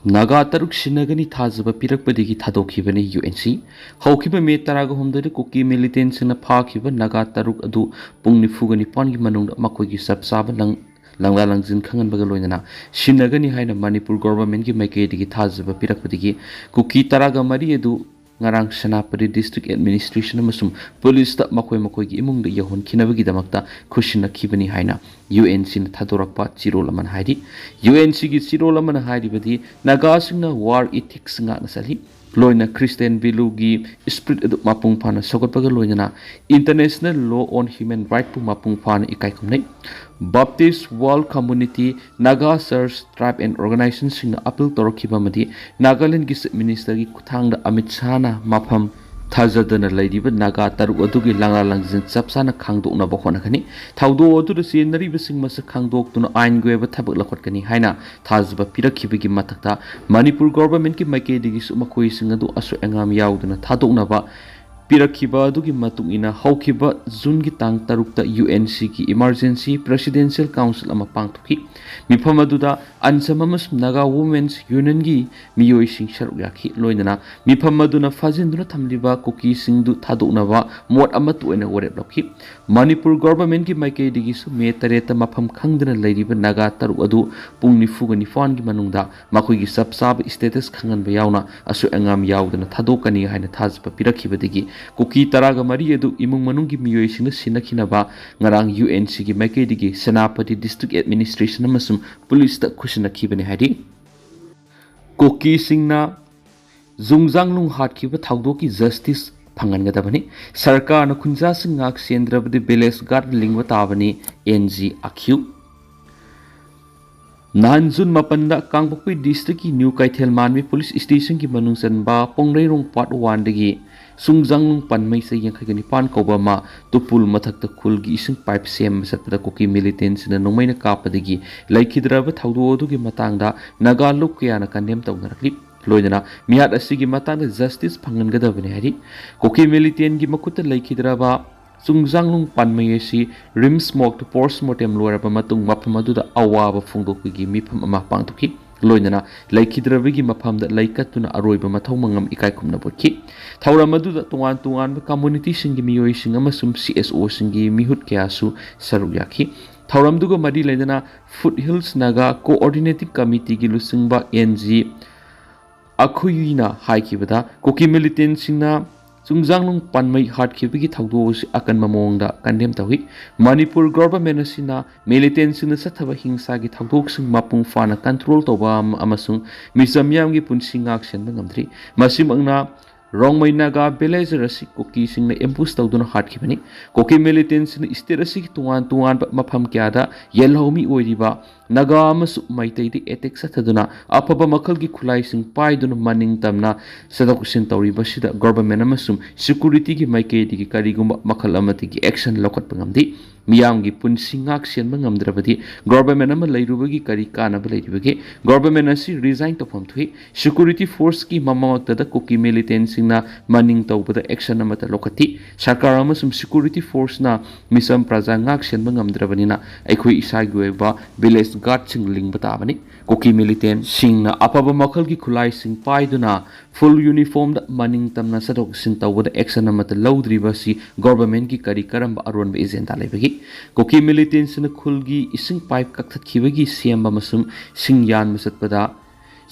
Naga taruk sinagani thazaba pirakpadigi thadokibani UNC hawkiba me taraga homdari kuki militants na phakiba naga taruk adu pung nifugani pangi manungda makoigi sapsaba langla langjin khangan baga loinana sinagani haina Manipur government gi maikeidigi thazaba pirakpadigi kuki taraga mari adu ngarang Sanapati district administration amasum police ta makoi gi imung da yahon kinabagi damakta khushina khibani haina UNC na thadorakpa chirolaman haidi UNC gi chirolaman haidi badi naga singna war ethics nga nasali loina Christian value gi spirit adu mapung phana sokotpaga loina international law on human right pu mapung phana ikai khumnai Baptist World Community Naga Search Tribe and Organization sing appeal torkiba madi Nagaland gi minister gi kuthang da Amit Shah na mafam thajadana laidiba naga taru adugi langa langjin chapsana khangdokna bokona khani thawdo adu da senari bising mas khangdok tuna ain goeba thabak lakhot kani haina thajba pirakhibi gi matakta Manipur government ki maike digi suma khoi singa du asu engam yauduna thadokna ba pirakhiba adugi matung ina hawkiba June gi tang tarukta UNC ki emergency presidential council ama pangthuki mifam aduda ansamamas naga women's union gi miyoi sing sharuk yakhi loinana mifam aduna fajinduna thamliba kuki singdu thadokna ba mot ama tuena orep lokhi Manipur government gi maike digi su me tareta mafam khangdana leiriba naga taruk adu pung nifuga nifan gi manungda makoi gi sapsab status khangan ba yauna asu engam yaudana thadokani haina thajpa pirakhiba digi kuki taraga mari edu imung manunggi miyoi singna sinakhinaba ngarang UNC gi maike digi Sanapati district administration amasum police ta khushna khibani haidi kuki singna zungjanglung hatkiba thawdoki justice phangan gadabani sarkar na khunja sing ngak sendrabdi village guard lingwa tabani NG akhu Nanjun Mapanda Kangpokpi district ki New Kaithel Manmi police station ki manung sanba Pongrong part 1 dagi Sungjanglung panmai sa yang pan kobama tupul mathakta khulgi ising pipe sem satpada kuki militants na nongmai na kapadagi laikhidraba thawdo gi matangda naga luk kya na kandem tawnarakli loidana mihat asigi matangda justice phangan gadabani hari kuki militant gi makuta laikhidraba Sungjanglung panmai si rim smoke to postmortem loiraba matung mafam aduda awaba phungdokgi mifam ama pangtuki loinana laikhidrabigi mafamda laikatuna aroiba mathau mangam ikai khumna botki thauram aduda tungan community singi miyoi sing amasum CSO singi mihut kyasu saruk yakhi thauram duga mari leidana Foothills Naga coordinating committee gi lusingba NG akhuyina haikibada koki militant singna Sungjanglung panmai hatkibigi thawdo si akan mamongda kandem tawi Manipur government asina militant singna sathaba hingsa gi thawdok sing mapung fana control toba amasung misamyam gi punsingak sen ngamdri masimangna Rongmai Naga Village Rasi Koki Sing na impus tawduna hatkibani Koki militants na istirasi tungan mafam kyada yelhomi oiriba Naga amasu maitaidi etek sathaduna apaba makal gi khulai sing paiduna maning tamna sadakusin tawriba sida government amasum security gi maikedi gi karigumba makal amati gi action lokot pangamdi miyam gi punsingak sen mangamdrabadi government ama lairubagi kari kana ba lairubagi government asi resign to phom thui security force ki mamawta da Koki militants na maning tawbada action amata lokati sarkar amasum security force na misam praja ngak sen mangamdrabanina aikhoi isagi oiba village guard sing ling batabani Koki militant sing na apaba makal gi khulai sing paiduna full uniform da maning tamna sadok sin tawbada action amata lawdriba si government gi kari karamba aron ba agenda lebagi Koki militant sina khulgi ising pipe kaktat khibagi siamba masum sing yan masatpada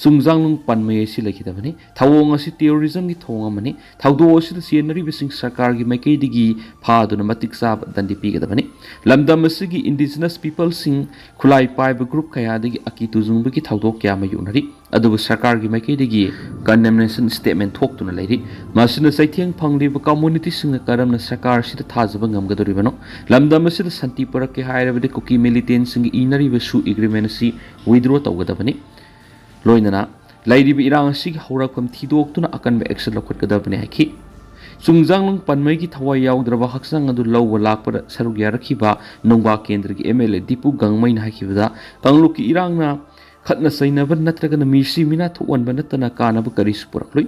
Sungjanglung panmai si laikhidabani thawong asi terrorism gi thong amani thawdo asi da senari bising sarkar gi maikei digi phaduna matik sab dandi pigadabani lamdam asi gi indigenous people sing khulai pai ba group kaya digi aki tuzung gi thawdo kya ma yunari adubu sarkar gi maikei digi condemnation statement thoktuna lairi masina saitheng phangli ba community sing karamna sarkar si da thajaba ngamgadoribano lamdam asi da santi parak ke hairabadi Koki militant sing inari ba su agreement si withdraw tawgadabani loinana lairibi irang asig haurakam thidoktuna akanba action lokot kadabane haki Sungjanglung panmai gi thawai yaudraba haksang adu lawwa lakpara saruk yarakhiba nongba kendra gi MLA Dipu Gangmai na hakibada tangluki irangna khatna sainaba natragana misi mina thuwan banatana kana ba kari supuраkloi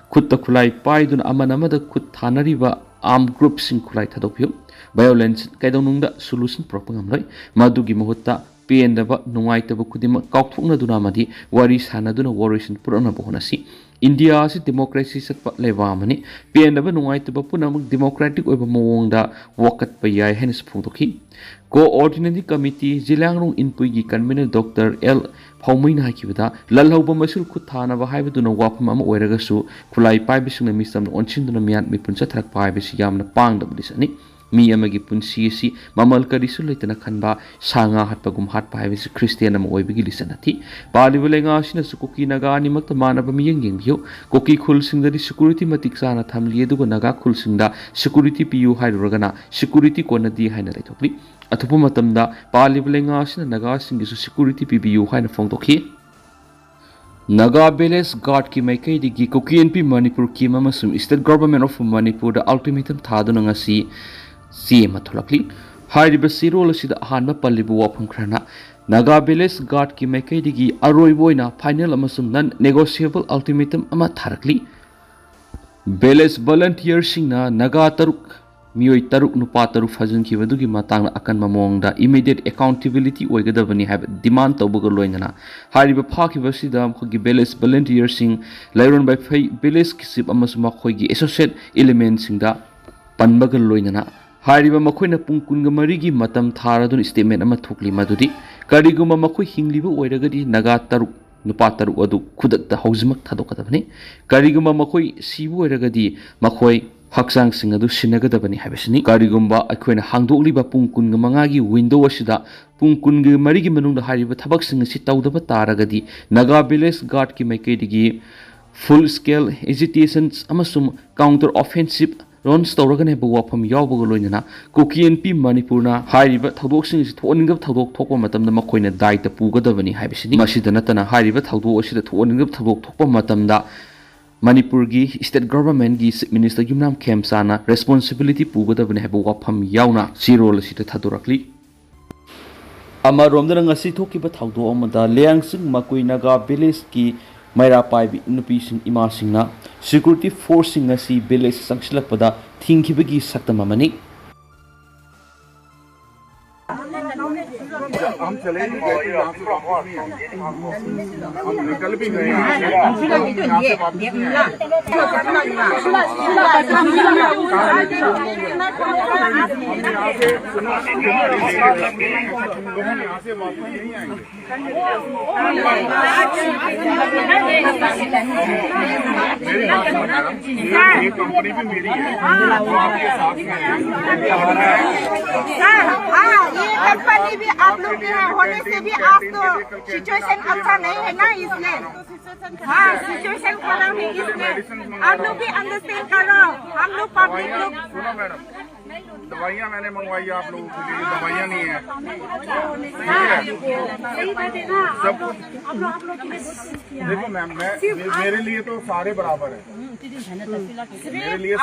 khutta khulai paiduna amanamada khut thanariba armed group sing khulai thadokpio violence kaidonungda solution propangamloi madugi mohutta पेंदबा नुंगाइतबा खुदिम काउथोकनदुना मदि वारी सानदुना वॉरेशन पुरनबा होनसी India से democracy सत्पा लेवामनि पेंदबा नुंगाइतबा पुनमक डेमोक्रेटिक ओइबा मवोंगदा वकतपा याय हेनस फोंदोखि कोऑर्डिनेटिंग कमिटी जिलांगरों इनपुई कन्वीनर डॉक्टर एल फाउमैना हाकिबदा ललहौबा मसुल खुथानबा हाइबदुना वाफम अमा ओइरगसु खुलाई पाइबिसिंग मिसम ओनसिंदुना मियान मिपुन चथरक पाइबिसि यामना पांगदबदिसनि मी अमगी पुंसी असि ममल करिसु लेतना खनबा सांगा हटपगुम हटपा हाइबिसि क्रिस्टियन अमा ओइबगी लिसनथि पालिबा लेंगासिना कुकी नगा निमक्त मानबा मियंग यंगियो कुकी खुलसिंगदि सिक्युरिटी मतिक साना थमलि अदुगा नगा खुलसिंगदा सिक्युरिटी पियु हाइरुरगना सिक्युरिटी कोनदि हाइना लेथोकलि अथुपा मतमदा पालिबा लेंगासिना नगासिंगिसु सिक्युरिटी पिबियु हाइना फोंदोखि Naga Village Guard की माइकैदगी कुकी एनपी मणिपुर की ममसुम state government of Manipur ultimatum थादुना ngasi CM थोलकली हाइरिबा सिरोल असिदा अहानबा पल्लिबु वाफम खरना Naga Village Guard की माइकैदगी अरोइबोइना फाइनल अमसुम नन नेगोशिएबल अल्टीमेटम अमा थारकली Village volunteer सिंगना Naga तरुक मियोई तरुक नुपा तरुक फजनखिबदुगी मतांग अकनबा मोंगदा इमीडिएट अकाउंटेबिलिटी ओइगदबनी हाइब डिमांड तौबग लोइनना हारिबा फाखिबसिदा मखोगी विलेज वॉलंटियर सिंग लाइरोन बाय फै विलेज किसिप अमसु मखोगी एसोसिएट एलिमेंट सिंगदा पनबग लोइनना हारिबा मखोइना पुंग कुनगा मरिगी मतम थारदुन स्टेटमेंट अमा थोकली मदुदी करिगुमा मखोइ हिंगलिबा ओइरगदी नगा तरुक नुपा तरुक अदु खुदकता हौजमक थादोकदबनी करिगुमा मखोइ सिबु ओइरगदी मखोइ हक्सांग सिंग अदु सिनगदबनी हाइबसिनी करिगुम्बा अखोइना हांगदोकलिबा पुंग कुनगा मंगागी विंडो असिदा पुंग कुनगा मरिगी मनुंगदा हारिबा थबक सिंग असि तौदबा तारगदी Naga Village Guard की माइकैदगी फुल स्केल एजिटेशंस अमसुम काउंटर ऑफेंसिव रॉन्स तौरगने वाफम यावबग लोइनना कुकी एनपी मणिपुरना हारिबा थौदोक सिंग असि थोनिंगब थौदोक थोकपा मतमदा मखोइना दायित्व पुगदबनी हाइबसिनी मसिदा नतना हारिबा थौदोक असिदा थोनिंगब थौदोक थोकपा मतमदा मणिपुर की स्टेट गवर्नमेंट की चीफ मिनिस्टर युमनाम खेमसाना रेस्पॉन्सिबिलिटी पुगदबने है वाफम यावना सिरोल असिदा थादोरकली अमरोमदना ngasi thokiba thawdo amada leangsing makui Naga village की मैरा पाइबी नुपीसिंग इमासिंगना सिक्युरिटी फोर्सिंग ngasi village संगसिलकपदा थिंखिबगी सक्तम अमनी हम चले नहीं गए यहाँ से वापस नहीं आए हम निकल भी गए यहाँ से वापस नहीं आए यहाँ से वापस नहीं आएंगे मेरी बात सुनो मैडम ये कंपनी भी मेरी है आपके साथ में कंपनी भी आप लोग के होने से भी आप तो सिचुएशन अच्छा नहीं है ना इसलिए हाँ सिचुएशन खराब है इसलिए आप लोग भी अंडरस्टैंड करो हम लोग पब्लिक लोग सुनो मैडम दवाइयाँ मैंने मंगवाई आप लोगों के लिए दवाइयाँ नहीं है सब देखो मैम मैं मेरे लिए तो सारे बराबर है मेरे लिए